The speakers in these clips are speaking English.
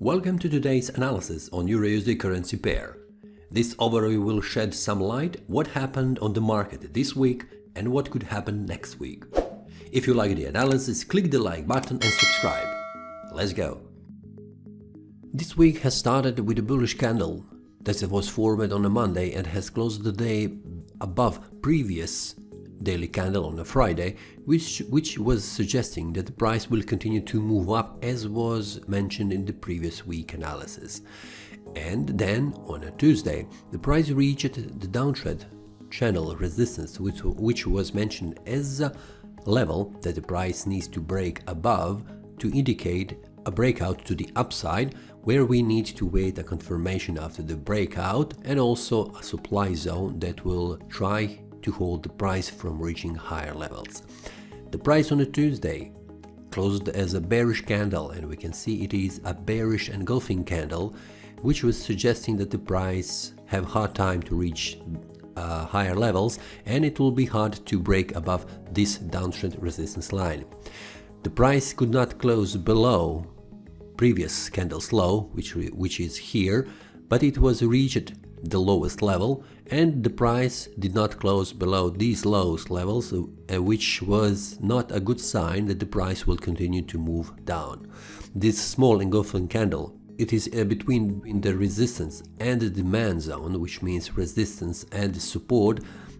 Welcome to today's analysis on EURUSD currency pair. This overview will shed some light what happened on the market this week and what could happen next week. If you like the analysis, click the like button and subscribe. Let's go! This week has started with a bullish candle that was formed on a Monday and has closed the day above previous daily candle on a Friday, which was suggesting that the price will continue to move up as was mentioned in the previous week analysis. And then on a Tuesday, the price reached the downtrend channel resistance, which was mentioned as a level that the price needs to break above to indicate a breakout to the upside, where we need to wait a confirmation after the breakout, and also a supply zone that will try to hold the price from reaching higher levels. The price on a Tuesday closed as a bearish candle, and we can see it is a bearish engulfing candle, which was suggesting that the price have hard time to reach higher levels, and it will be hard to break above this downtrend resistance line. The price could not close below previous candle's low, which is here, but it was reached the lowest level, and the price did not close below these lowest levels, which was not a good sign that the price will continue to move down. This small engulfing candle, it is between the resistance and the demand zone, which means resistance and support.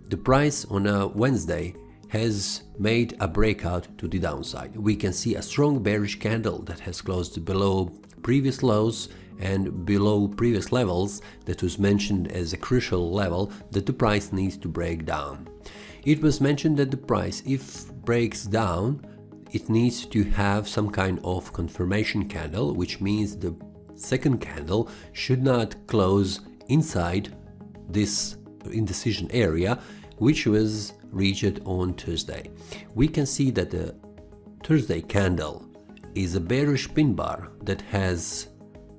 The price on a Wednesday has made a breakout to the downside. We can see a strong bearish candle that has closed below previous lows and below previous levels that was mentioned as a crucial level that the price needs to break down. It was mentioned that the price, if breaks down, it needs to have some kind of confirmation candle, which means the second candle should not close inside this indecision area, which was reached on Tuesday. We can see that the Thursday candle is a bearish pin bar that has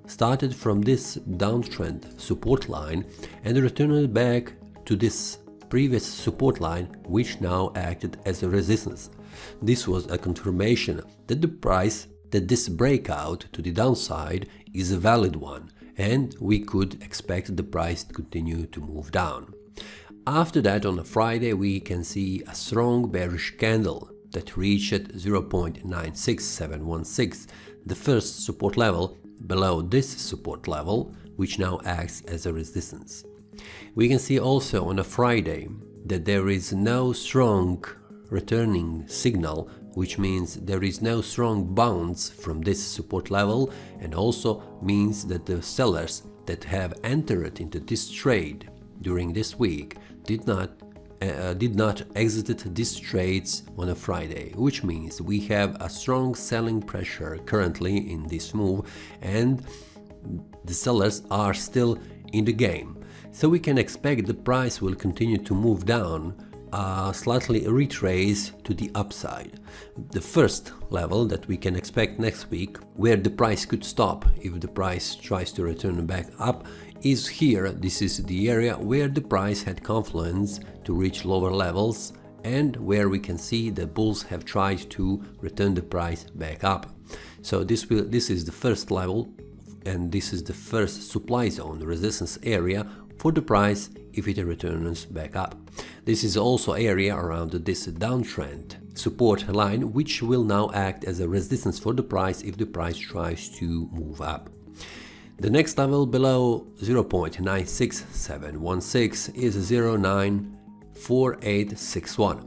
started from this downtrend support line and returned back to this previous support line, which now acted as a resistance. This was a confirmation that this breakout to the downside is a valid one, and we could expect the price to continue to move down. After that, on a Friday, we can see a strong bearish candle that reached 0.96716, the first support level below this support level, which now acts as a resistance. We can see also on a Friday that there is no strong returning signal, which means there is no strong bounce from this support level, and also means that the sellers that have entered into this trade during this week did not exit these trades on a Friday, which means we have a strong selling pressure currently in this move, and the sellers are still in the game. So we can expect the price will continue to move down, slightly retrace to the upside. The first level that we can expect next week, where the price could stop if the price tries to return back up, is here. This is the area where the price had confluence to reach lower levels, and where we can see the bulls have tried to return the price back up. So this is the first level, and this is the first supply zone, the resistance area for the price if it returns back up. This is also area around this downtrend support line, which will now act as a resistance for the price if the price tries to move up. The next level below 0.96716 is 0.94861.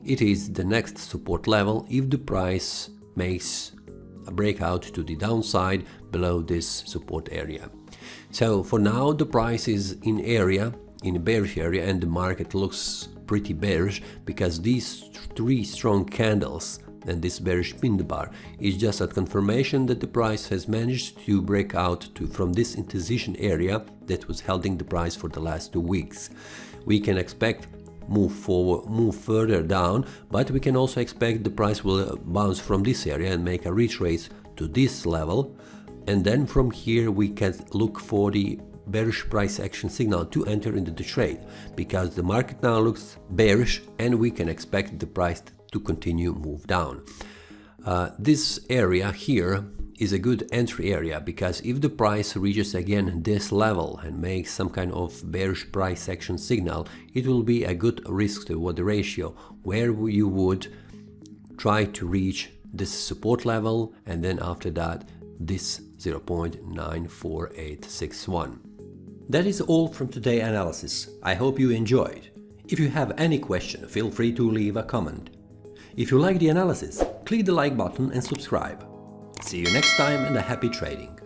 It is the next support level if the price makes a breakout to the downside below this support area. So for now the price is in a bearish area, and the market looks pretty bearish because these three strong candles and this bearish pin bar is just a confirmation that the price has managed to break out from this indecision area that was holding the price for the last 2 weeks. We can expect move further down, but we can also expect the price will bounce from this area and make a retrace to this level, and then from here we can look for the bearish price action signal to enter into the trade, because the market now looks bearish and we can expect the price to continue move down. This area here is a good entry area, because if the price reaches again this level and makes some kind of bearish price action signal, it will be a good risk to reward ratio where you would try to reach this support level, and then after that this 0.94861. That is all from today's analysis. I hope you enjoyed. If you have any question, feel free to leave a comment. If you like the analysis, click the like button and subscribe. See you next time and a happy trading!